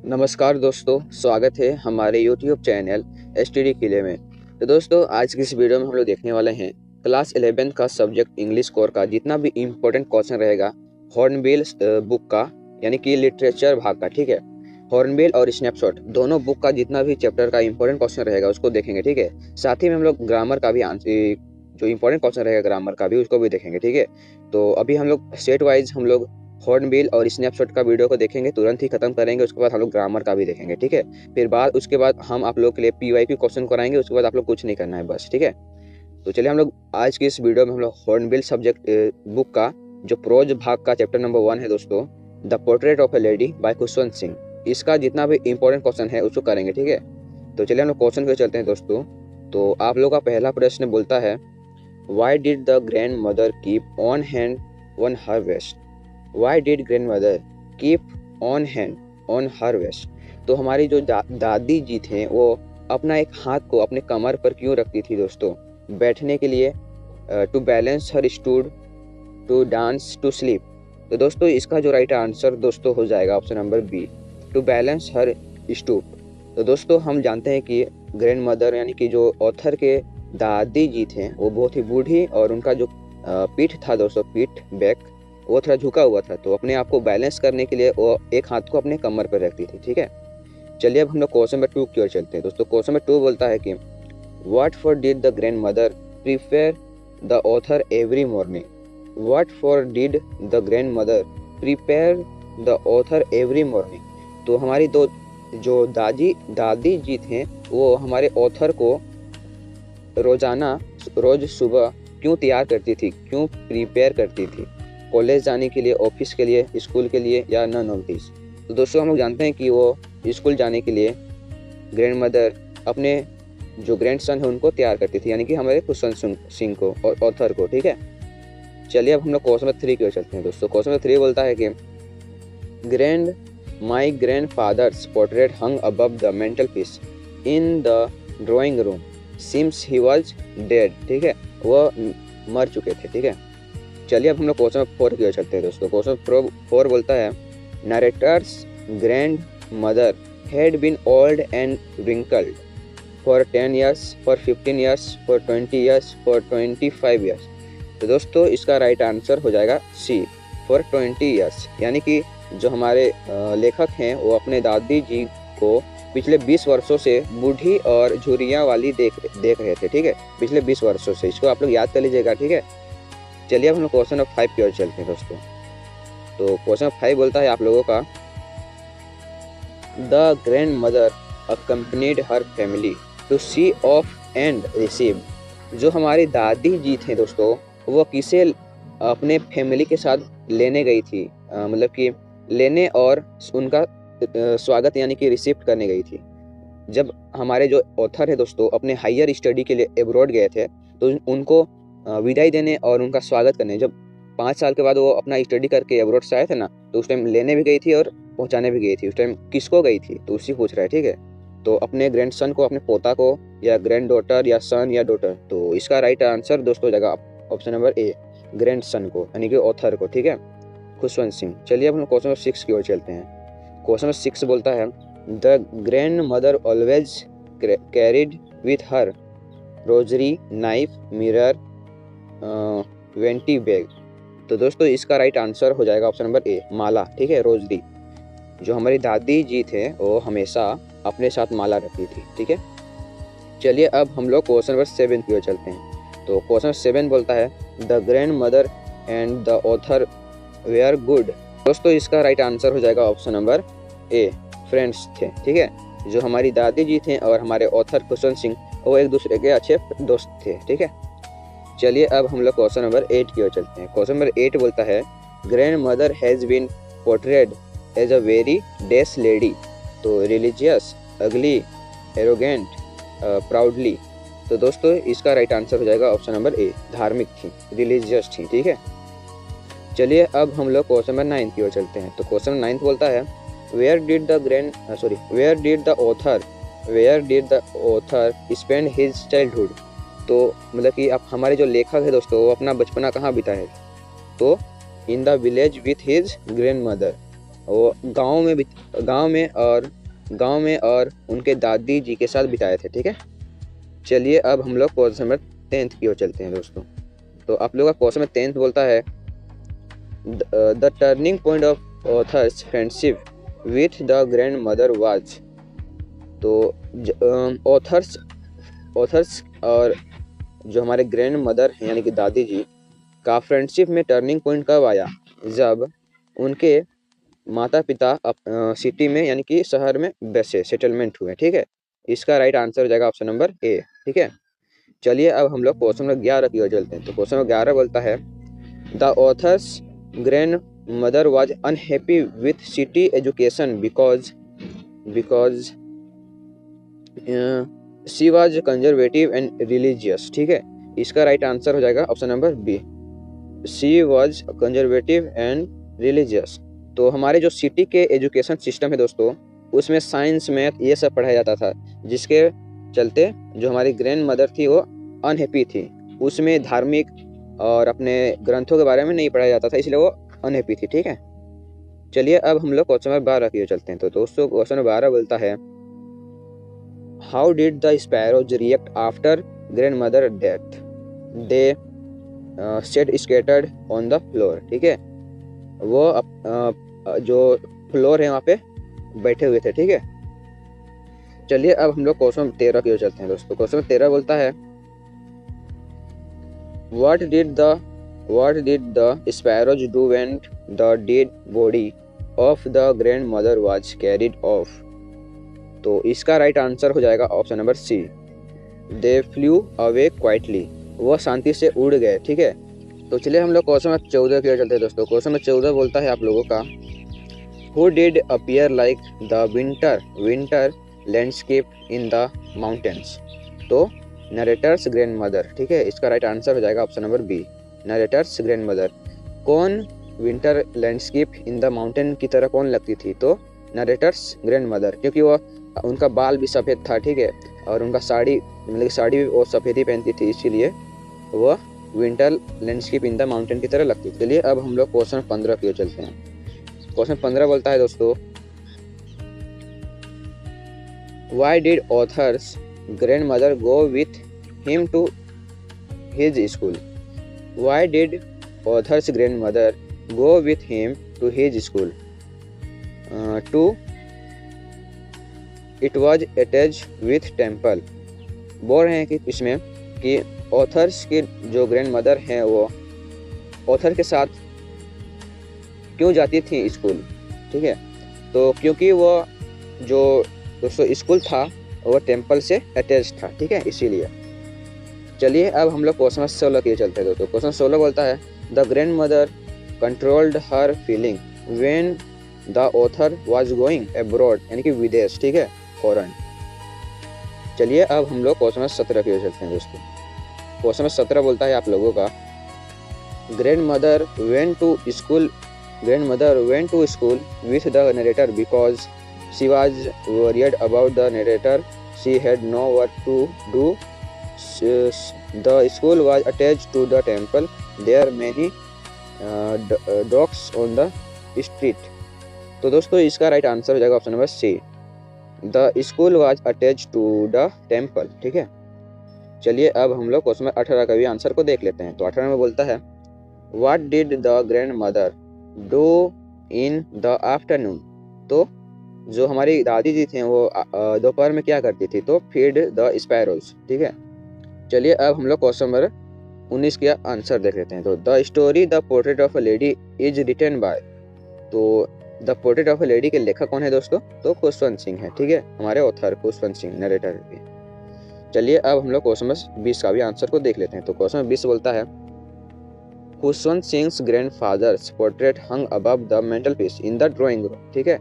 नमस्कार दोस्तों, स्वागत है हमारे YouTube चैनल STD किले में। तो दोस्तों, आज की इस वीडियो में हम लोग देखने वाले हैं क्लास 11 का सब्जेक्ट इंग्लिश कोर का जितना भी इम्पोर्टेंट क्वेश्चन रहेगा हॉर्नबिल बुक का, यानी कि लिटरेचर भाग का। ठीक है, हॉर्नबिल और स्नैपशॉट दोनों बुक का जितना भी चैप्टर का इम्पोर्टेंट क्वेश्चन रहेगा उसको देखेंगे। ठीक है, साथ ही में हम लोग ग्रामर का भी जो इम्पोर्टेंट क्वेश्चन रहेगा ग्रामर का भी उसको भी देखेंगे। ठीक है, तो अभी हम लोग सेट वाइज हम लोग हॉर्नबिल और स्नैपशॉट का वीडियो को देखेंगे, तुरंत ही खत्म करेंगे। उसके बाद हम लोग ग्रामर का भी देखेंगे। ठीक है, फिर उसके बाद हम आप लोग के लिए PYQ क्वेश्चन कराएंगे। उसके बाद आप लोग कुछ नहीं करना है बस। ठीक है, तो चलिए हम लोग आज की इस वीडियो में हम लोग हॉर्नबिल सब्जेक्ट बुक का जो प्रोज भाग का चैप्टर नंबर 1 है दोस्तों, the portrait of a lady by Khushwant Singh, इसका जितना भी इम्पोर्टेंट क्वेश्चन है उसको करेंगे। ठीक है, तो चलिए हम लोग क्वेश्चन पे चलते हैं दोस्तों। तो आप लोग का पहला प्रश्न बोलता है, why did the grandmother keep on hand on her waist. Why did grandmother keep on hand on her waist. तो हमारी जो दादी जी थे वो अपना एक हाथ को अपने कमर पर क्यों रखती थी दोस्तों? बैठने के लिए, to balance her stool, to dance, to sleep. तो दोस्तों इसका जो राइट आंसर दोस्तों हो जाएगा option number B, to balance her stool. तो दोस्तों हम जानते हैं कि ग्रैंड मदर यानी कि जो ऑथर के दादी जी थे वो बहुत ही बूढ़ी और उनका जो पीठ था दोस्तों, पीठ बैक वो थोड़ा झुका हुआ था, तो अपने आप को बैलेंस करने के लिए वो एक हाथ को अपने कमर पर रखती थी। ठीक है, चलिए अब हम लोग क्वेश्चन नंबर 2 की ओर चलते हैं दोस्तों। क्वेश्चन नंबर 2 बोलता है कि what for did the grand mother prepare the author every morning. What for did the grand mother prepare the author every morning. तो हमारी दो जो दादी जी थे वो हमारे ऑथर को रोज सुबह क्यों तैयार करती थी, क्यों प्रिपेयर करती थी? कॉलेज जाने के लिए, ऑफिस के लिए, स्कूल के लिए, या नन ऑफ दिस। तो दोस्तों हम लोग जानते हैं कि वो स्कूल जाने के लिए ग्रैंड मदर अपने जो ग्रैंड सन है उनको तैयार करती थी, यानी कि हमारे खुशवंत सिंह को और ऑथर को। ठीक है, चलिए अब हम लोग क्वेश्चन नंबर 3 की ओर चलते हैं दोस्तों। क्वेश्चन नंबर 3 बोलता है कि my grandfather's portrait hung above the mantelpiece in the drawing room seems he was dead. ठीक है, वह मर चुके थे। ठीक है, चलिए अब हम लोग क्वेश्चन 4 की ओर चलते हैं दोस्तों। क्वेश्चन 4 बोलता है, narrator's grandmother had been old and wrinkled for 10 years, for 15 years, for 20 years, for 25 years. तो दोस्तों इसका राइट आंसर हो जाएगा सी, फॉर 20 ईयर्स। यानी कि जो हमारे लेखक हैं वो अपने दादी जी को पिछले 20 वर्षों से बूढ़ी और झुर्रियाँ वाली देख रहे थे। ठीक है, पिछले 20 वर्षों से, इसको आप लोग याद कर लीजिएगा। ठीक है, चलिए अब हम लोग क्वेश्चन नंबर 5 की ओर चलते हैं दोस्तों। तो क्वेश्चन नंबर 5 बोलता है आप लोगों का, the grandmother accompanied her family to see off and receive. जो हमारी दादी जी थे दोस्तों वो किसे अपने फैमिली के साथ लेने गई थी, मतलब कि लेने और उनका स्वागत यानी कि रिसीव करने गई थी। जब हमारे जो ऑथर है दोस्तों अपने हायर स्टडी के लिए एब्रॉड गए थे तो उनको विदाई देने और उनका स्वागत करने, जब 5 साल के बाद वो अपना स्टडी करके एब्रॉड से आए थे ना, तो उस टाइम लेने भी गई थी और पहुंचाने भी गई थी। उस टाइम किसको गई थी तो उसी पूछ रहा है। ठीक है, तो अपने ग्रैंड सन को, अपने पोता को, या ग्रैंड डॉटर, या सन, या डॉटर। तो इसका राइट आंसर दोस्तों हो जाएगा ऑप्शन नंबर ए, ग्रैंड सन को, यानी कि ऑथर को। ठीक है, खुशवंत सिंह। चलिए अब हम क्वेश्चन नंबर 6 की ओर चलते हैं। क्वेश्चन नंबर 6 बोलता है, the grand mother always carried with her rosary, knife, mirror, vanity bag. तो दोस्तों इसका राइट आंसर हो जाएगा ऑप्शन नंबर ए, माला। ठीक है, रोजरी। जो हमारी दादी जी थे वो हमेशा अपने साथ माला रखती थी। ठीक है, चलिए अब हम लोग क्वेश्चन नंबर 7 की ओर चलते हैं। तो क्वेश्चन 7 बोलता है, the grandmother and the author were good. दोस्तों इसका राइट आंसर हो जाएगा ऑप्शन नंबर ए, फ्रेंड्स थे। ठीक है, जो हमारी दादी जी थे और हमारे ऑथर खुशवंत सिंह वो एक दूसरे के अच्छे दोस्त थे। ठीक है, चलिए अब हम लोग क्वेश्चन नंबर 8 की ओर चलते हैं। क्वेश्चन नंबर 8 बोलता है, grandmother has been portrayed as a very डेस लेडी। तो रिलीजियस, अगली, एरोगेंट, प्राउडली। तो दोस्तों इसका राइट आंसर हो जाएगा ऑप्शन नंबर ए, धार्मिक थी, रिलीजियस थी। ठीक है, चलिए अब हम लोग क्वेश्चन नंबर 9 की ओर चलते हैं। तो क्वेश्चन नंबर 9 बोलता है, where did the author spend his childhood. तो मतलब कि आप हमारे जो लेखक है दोस्तों वो अपना बचपना कहाँ बिताए? तो in the village with his grand mother. वो गांव में और उनके दादी जी के साथ बिताए थे। ठीक है, चलिए अब हम लोग क्वेश्चन नंबर 10 की ओर चलते हैं दोस्तों। तो आप लोग का क्वेश्चन नंबर 10 बोलता है the turning point of authors friendship with the grandmother was. तो ऑथर्स और जो हमारे ग्रैंड मदर हैं यानी कि दादी जी का फ्रेंडशिप में टर्निंग पॉइंट कब आया, जब उनके माता पिता सिटी में यानी कि शहर में बसे, सेटलमेंट हुए। ठीक है, इसका राइट आंसर हो जाएगा ऑप्शन नंबर ए। ठीक है, चलिए अब हम लोग क्वेश्चन नंबर 11 की ओर चलते हैं। तो क्वेश्चन नंबर 11 बोलता है the author's grandmother was unhappy with city education because she was conservative and religious. ठीक है, इसका राइट आंसर हो जाएगा option number B, she was conservative and religious. तो हमारे जो सिटी के एजुकेशन सिस्टम है दोस्तों, उसमें साइंस मैथ ये सब पढ़ाया जाता था, जिसके चलते जो हमारी ग्रैंड मदर थी वो अनहैप्पी थी। उसमें धार्मिक और अपने ग्रंथों के बारे में नहीं पढ़ाया जाता था, इसलिए वो अनहैप्पी थी। ठीक है, चलिए अब हम लोग क्वेश्चन नंबर 12 की ओर चलते हैं। तो दोस्तों क्वेश्चन नंबर 12 बोलता है how did the sparrows react after grand mother death, they set scattered on the floor. ठीक है, वो जो फ्लोर है वहाँ पे बैठे हुए थे। ठीक है, चलिए अब हम लोग क्वेश्चन 13 की ओर चलते हैं दोस्तों। क्वेश्चन 13 बोलता है what did the sparrows do when the dead body of the grandmother was carried off। तो इसका राइट आंसर हो जाएगा option number C, they flew away quietly, वो शांति से उड़ गए। ठीक है, तो चलिए हम लोग क्वेश्चन नंबर 14 की ओर चलते हैं दोस्तों। क्वेश्चन नंबर 14 बोलता है आप लोगों का who did appear like the winter landscape in the mountains. तो नरेटर्स ग्रैंड मदर। ठीक है, इसका राइट आंसर हो जाएगा option number B, narrator's grandmother. कौन winter landscape in the mountain की तरह कौन लगती थी, तो नरेटर्स ग्रैंड मदर, क्योंकि वो उनका बाल भी सफ़ेद था। ठीक है, और उनका साड़ी भी वो सफ़ेद ही पहनती थी, इसीलिए वह winter landscape in the mountain की तरह लगती थी। चलिए अब हम लोग क्वेश्चन 15 की ओर चलते हैं। क्वेश्चन 15 बोलता है दोस्तों why did authors grandmother go with him to his school। Why did author's grandmother go with him to his school? To it was attached with temple। बोल रहे हैं कि इसमें कि ऑथर्स की जो ग्रैंड मदर हैं वो ऑथर के साथ क्यों जाती थी स्कूल। ठीक है, तो क्योंकि वो जो दोस्तों स्कूल था वो टेम्पल से अटैच था। ठीक है, इसीलिए। चलिए अब हम लोग क्वेश्चन 16 के चलते हैं दोस्तों। क्वेश्चन 16 बोलता है the grand mother controlled her feeling when the author was going abroad, यानी कि विदेश। ठीक है, फॉरेन। चलिए अब हम लोग क्वेश्चन 17 के चलते हैं दोस्तों। क्वेश्चन 17 बोलता है आप लोगों का grandmother went to school with the narrator because she was worried about the narrator, she had no what to do, the school was attached to the temple, there are many dogs on the street। तो दोस्तों इसका right answer हो जाएगा option number C, the school was attach to the temple. ठीक है, चलिए अब हम लोग क्वेश्चन 18 का भी आंसर को देख लेते हैं। तो 18 में बोलता है what did the grand mother do in the afternoon. तो जो हमारी दादी जी थे वो दोपहर में क्या करती थी, तो फीड द स्पैरोज। ठीक है, चलिए अब हम लोग क्वेश्चन नंबर 19 का आंसर देख लेते हैं। तो the story the portrait of a lady is written by. तो the portrait of a lady के लेखक कौन है दोस्तों, तो खुशवंत सिंह है। ठीक है, हमारे ऑथर खुशवंत सिंह, नरेटर भी। चलिए अब हम लोग क्वेश्चन नंबर 20 का भी आंसर को देख लेते हैं। तो क्वेश्चन नंबर 20 बोलता है Khushwant Singh grandfather's portrait hung above the mantelpiece in the drawing room. ठीक है,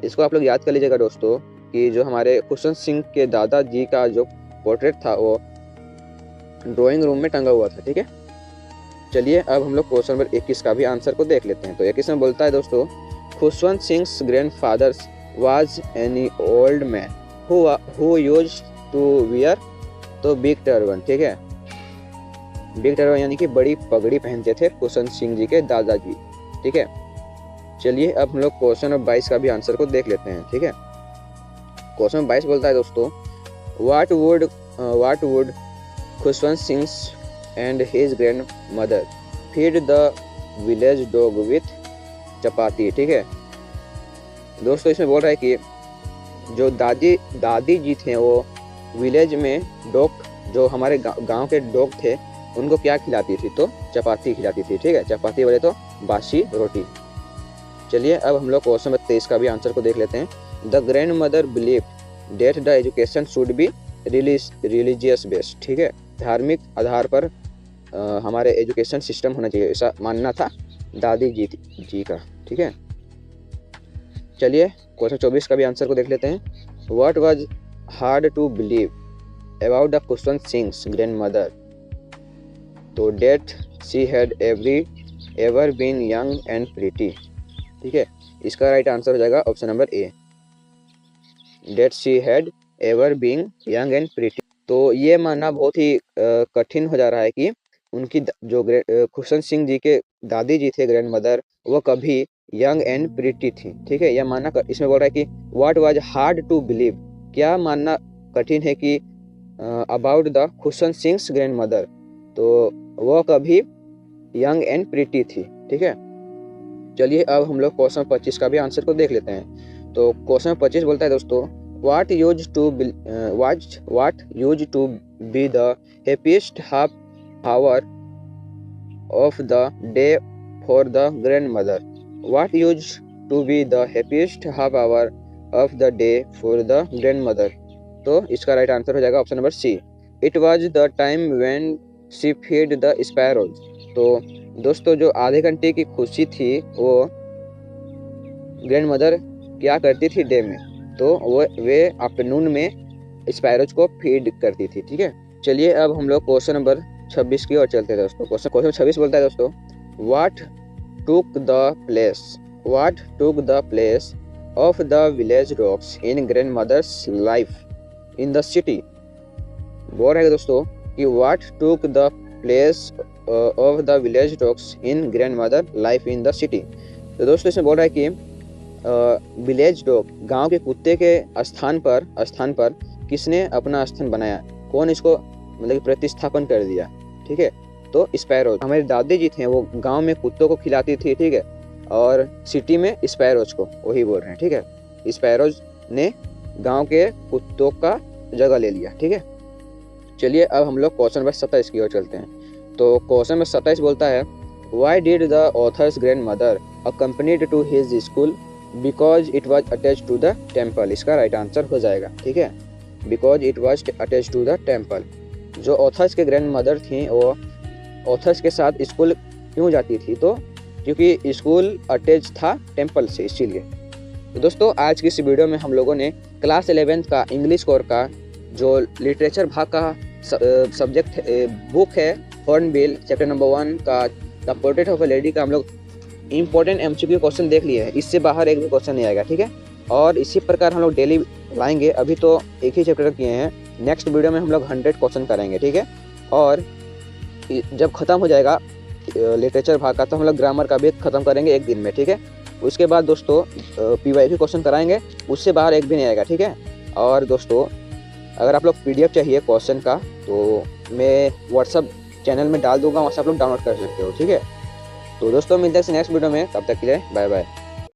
इसको आप लोग याद कर लीजिएगा दोस्तों कि जो हमारे खुशवंत सिंह के दादाजी का जो पोर्ट्रेट था वो ड्राइंग रूम में टंगा हुआ था। ठीक है, चलिए अब हम लोग क्वेश्चन नंबर 21 का भी आंसर को देख लेते हैं। तो 21 में बोलता है दोस्तों Khushwant Singh grandfather's was any old man who used to wear, तो बिग टर्बन। ठीक है, बिग टर्बन यानी कि बड़ी पगड़ी पहनते थे खुशवंत सिंह जी के दादाजी। ठीक है, चलिए अब हम लोग क्वेश्चन नंबर 22 का भी आंसर को देख लेते हैं। ठीक है, क्वेश्चन नंबर 22 बोलता है दोस्तों, what would Khushwant Singh and his grandmother feed the village dog with chapati. ठीक है दोस्तों, इसमें बोल रहा है कि जो दादी जी थे वो विलेज में डॉग, जो हमारे गांव के डॉग थे, उनको क्या खिलाती थी? तो चपाती खिलाती थी। ठीक है, चपाती बोले तो बासी रोटी। चलिए अब हम लोग क्वेश्चन नंबर 23 का भी आंसर को देख लेते हैं। The grand mother believe date the education should be religious based. ठीक है, धार्मिक आधार पर हमारे एजुकेशन सिस्टम होना चाहिए, ऐसा मानना था दादी जी का। ठीक है, चलिए क्वेश्चन 24 का भी आंसर को देख लेते हैं। What was hard to believe about the Khushwant Singh grandmother? तो that she had ever been young and pretty. ठीक है, इसका राइट आंसर हो जाएगा option number A, that she had ever been young and pretty. तो ये मानना बहुत ही कठिन हो जा रहा है कि उनकी जो खुशवंत सिंह जी के दादी जी थे ग्रैंड मदर, वो कभी यंग एंड प्रीटी थी। ठीक है, यह मानना इसमें बोल रहा है कि what was hard to believe, क्या मानना कठिन है कि about the Khushwant Singh grandmother, तो वो कभी यंग एंड प्रीटी थी। ठीक है, चलिए अब हम लोग क्वेश्चन 25 का भी आंसर को देख लेते हैं। तो क्वेश्चन 25 बोलता है दोस्तों, what use to be the happiest half hour of the day for the grandmother? What use to be the happiest half hour of the day for the grandmother? तो इसका right answer हो जाएगा option number C, it was the time when she feed the sparrows. तो दोस्तों जो आधे घंटे की खुशी थी वो ग्रैंड मदर क्या करती थी डे में? तो वे आफ्टरनून में स्पैरोज को फीड करती थी। ठीक है, चलिए अब हम लोग क्वेश्चन नंबर 26 की ओर चलते हैं दोस्तों। क्वेश्चन 26 बोलता है दोस्तों, what took the place of the village dogs in grandmother's life in the city? बोल रहे हैं दोस्तों कि what took the place of the village dogs in grandmother life in the city? तो दोस्तों इसमें बोल रहा है कि विलेज डॉग, गांव के कुत्ते के स्थान पर किसने अपना स्थान बनाया, कौन इसको मतलब प्रतिस्थापन कर दिया? ठीक है, तो स्पैरोज, हमारी दादी जी थे वो गांव में कुत्तों को खिलाती थी। ठीक है, और सिटी में स्पैरोज को, वही बोल रहे हैं। ठीक है, स्पैरोज ने गांव के कुत्तों का जगह ले लिया। ठीक है, चलिए अब हम लोग क्वेश्चन नंबर 27 की ओर चलते हैं। तो क्वेश्चन नंबर 27 बोलता है, why did the author's grandmother accompanied to his school because it was attach to the temple? इसका राइट आंसर हो जाएगा। ठीक है, because it was attach to the temple. जो ऑथर्स के ग्रैंड मदर थी वो ऑथर्स के साथ स्कूल क्यों जाती थी? तो क्योंकि स्कूल अटैच था टेम्पल से, इसीलिए। तो दोस्तों आज की इस वीडियो में हम लोगों ने क्लास 11 का इंग्लिश कोर का जो लिटरेचर भाग का सब्जेक्ट बुक है हॉर्नबिल चैप्टर नंबर 1 का the portrait of a lady का हम लोग इंपॉर्टेंट एमसीक्यू क्वेश्चन देख लिए हैं। इससे बाहर एक भी क्वेश्चन नहीं आएगा। ठीक है, और इसी प्रकार हम लोग डेली लाएंगे। अभी तो एक ही चैप्टर किए हैं, नेक्स्ट वीडियो में हम लोग 100 क्वेश्चन कराएंगे। ठीक है, और जब खत्म हो जाएगा लिटरेचर भाग का तो हम लोग ग्रामर का भी खत्म करेंगे एक दिन में। ठीक है, उसके बाद दोस्तों पीवाईक्यू क्वेश्चन कराएंगे, उससे बाहर एक भी नहीं आएगा। ठीक है, और दोस्तों अगर आप लोग PDF चाहिए क्वेश्चन का तो मैं व्हाट्सअप चैनल में डाल दूंगा, वहाँ से आप लोग डाउनलोड कर सकते हो। ठीक है, तो दोस्तों मिलते हैं नेक्स्ट वीडियो में, तब तक के लिए बाय बाय।